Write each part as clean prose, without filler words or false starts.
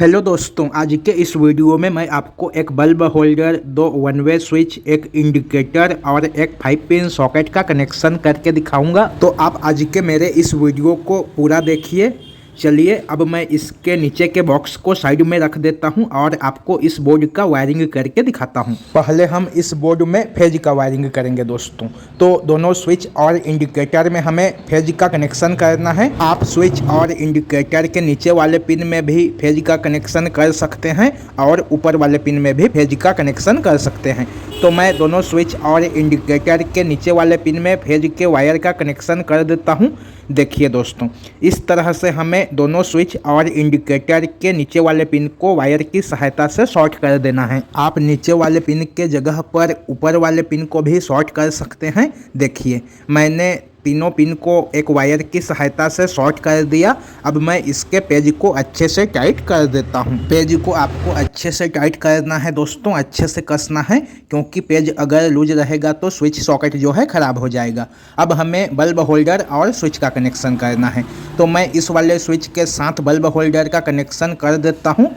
Hello दोस्तों, आज के इस वीडियो में मैं आपको एक बल्ब होल्डर, दो वन वे स्विच, एक इंडिकेटर और एक 5 पिन सॉकेट का कनेक्शन करके दिखाऊंगा। तो आप आज के मेरे इस वीडियो को पूरा देखिए। चलिए अब मैं इसके नीचे के बॉक्स को साइड में रख देता हूं और आपको इस बोर्ड का वायरिंग करके दिखाता हूं। पहले हम इस बोर्ड में फेज का वायरिंग करेंगे दोस्तों। तो दोनों स्विच और इंडिकेटर में हमें फेज का कनेक्शन करना है। आप स्विच और इंडिकेटर के नीचे वाले पिन में भी फेज का कनेक्शन कर सकते हैं और ऊपर वाले पिन में भी फेज का कनेक्शन कर सकते हैं। तो मैं दोनों स्विच और इंडिकेटर के नीचे वाले पिन में फेज के वायर का कनेक्शन कर देता हूं। देखिए दोस्तों, इस तरह से हमें दोनों स्विच और इंडिकेटर के नीचे वाले पिन को वायर की सहायता से शॉर्ट कर देना है। आप नीचे वाले पिन के जगह पर ऊपर वाले पिन को भी शॉर्ट कर सकते हैं। देखिए मैंने तीनों पिन को एक वायर की सहायता से शॉर्ट कर दिया। अब मैं इसके पेज को अच्छे से टाइट कर देता हूं। पेज को आपको अच्छे से टाइट करना है दोस्तों, अच्छे से कसना है, क्योंकि पेज अगर लूज रहेगा तो स्विच सॉकेट जो है ख़राब हो जाएगा। अब हमें बल्ब होल्डर और स्विच का कनेक्शन करना है। तो मैं इस वाले स्विच के साथ बल्ब होल्डर का कनेक्शन कर देता हूँ।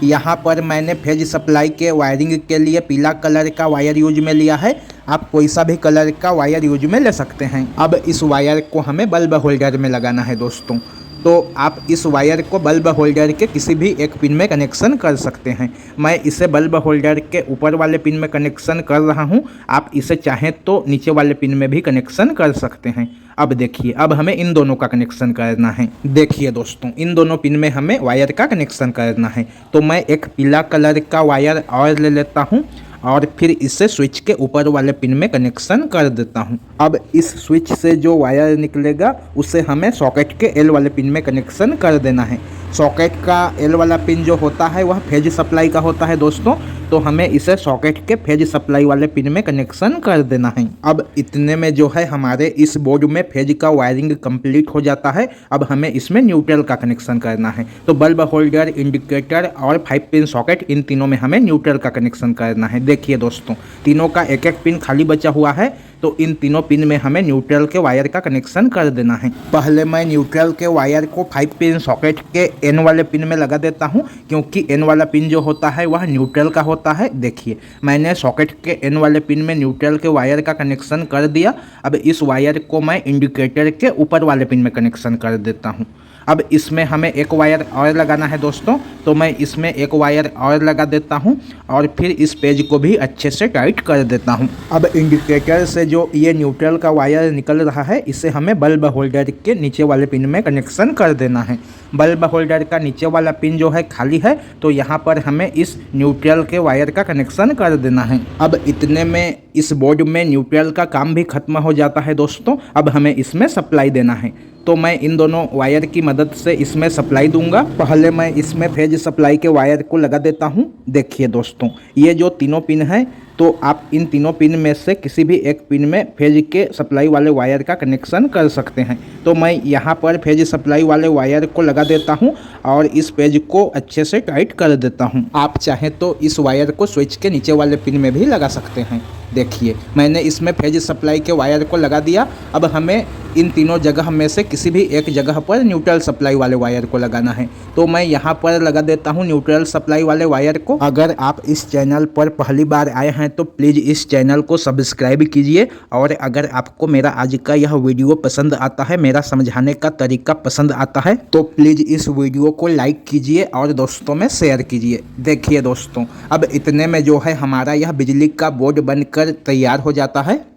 यहाँ पर मैंने फेज सप्लाई के वायरिंग के लिए पीला कलर का वायर यूज में लिया है। आप कोई सा भी कलर का वायर यूज में ले सकते हैं। अब इस वायर को हमें बल्ब होल्डर में लगाना है दोस्तों। तो आप इस वायर को बल्ब होल्डर के किसी भी एक पिन में कनेक्शन कर सकते हैं। मैं इसे बल्ब होल्डर के ऊपर वाले पिन में कनेक्शन कर रहा हूं। आप इसे चाहें तो नीचे वाले पिन में भी कनेक्शन कर सकते हैं। अब देखिए, अब हमें इन दोनों का कनेक्शन करना है। देखिए दोस्तों, इन दोनों पिन में हमें वायर का कनेक्शन करना है। तो मैं एक पीला कलर का वायर और ले लेता हूँ और फिर इसे स्विच के ऊपर वाले पिन में कनेक्शन कर देता हूं। अब इस स्विच से जो वायर निकलेगा उसे हमें सॉकेट के एल वाले पिन में कनेक्शन कर देना है। सॉकेट का एल वाला पिन जो होता है वह फेज सप्लाई का होता है दोस्तों। तो हमें इसे सॉकेट के फेज सप्लाई वाले पिन में कनेक्शन कर देना है। अब इतने में जो है हमारे इस बोर्ड में फेज का वायरिंग कंप्लीट हो जाता है। अब हमें इसमें न्यूट्रल का कनेक्शन करना है। तो बल्ब होल्डर, इंडिकेटर और 5 पिन सॉकेट, इन तीनों में हमें न्यूट्रल का कनेक्शन करना है। देखिए दोस्तों, तीनों का एक एक पिन खाली बचा हुआ है। तो इन तीनों पिन में हमें न्यूट्रल के वायर का कनेक्शन कर देना है। पहले मैं न्यूट्रल के वायर को 5 पिन सॉकेट के एन वाले पिन में लगा देता हूं, क्योंकि एन वाला पिन जो होता है वह न्यूट्रल का होता है। देखिए मैंने सॉकेट के एन वाले पिन में न्यूट्रल के वायर का कनेक्शन कर दिया। अब इस वायर को मैं इंडिकेटर के ऊपर वाले पिन में कनेक्शन कर देता हूँ। अब इसमें हमें एक वायर और लगाना है दोस्तों। तो मैं इसमें एक वायर और लगा देता हूं और फिर इस पेज को भी अच्छे से टाइट कर देता हूं। अब इंडिकेटर से जो ये न्यूट्रल का वायर निकल रहा है इसे हमें बल्ब होल्डर के नीचे वाले पिन में कनेक्शन कर देना है। बल्ब होल्डर का नीचे वाला पिन जो है खाली है, तो यहाँ पर हमें इस न्यूट्रल के वायर का कनेक्शन कर देना है। अब इतने में इस बोर्ड में न्यूट्रल का काम भी खत्म हो जाता है दोस्तों। अब हमें इसमें सप्लाई देना है। तो मैं इन दोनों वायर की मदद से इसमें सप्लाई दूंगा। पहले मैं इसमें फेज सप्लाई के वायर को लगा देता हूं। देखिए दोस्तों, ये जो तीनों पिन हैं, तो आप इन तीनों पिन में से किसी भी एक पिन में फेज के सप्लाई वाले वायर का कनेक्शन कर सकते हैं। तो मैं यहाँ पर फेज सप्लाई वाले वायर को लगा देता हूँ और इस पेज को अच्छे से टाइट कर देता हूँ। आप चाहें तो इस वायर को स्विच के नीचे वाले पिन में भी लगा सकते हैं। देखिए मैंने इसमें फेज सप्लाई के वायर को लगा दिया। अब हमें इन तीनों जगह में से किसी भी एक जगह पर न्यूट्रल सप्लाई वाले वायर को लगाना है। तो मैं यहाँ पर लगा देता हूँ न्यूट्रल सप्लाई वाले वायर को। अगर आप इस चैनल पर पहली बार आए हैं तो प्लीज़ इस चैनल को सब्सक्राइब कीजिए। और अगर आपको मेरा आज का यह वीडियो पसंद आता है, मेरा समझाने का तरीका पसंद आता है, तो प्लीज़ इस वीडियो को लाइक कीजिए और दोस्तों में शेयर कीजिए। देखिए दोस्तों, अब इतने में जो है हमारा यह बिजली का बोर्ड बनकर तैयार हो जाता है।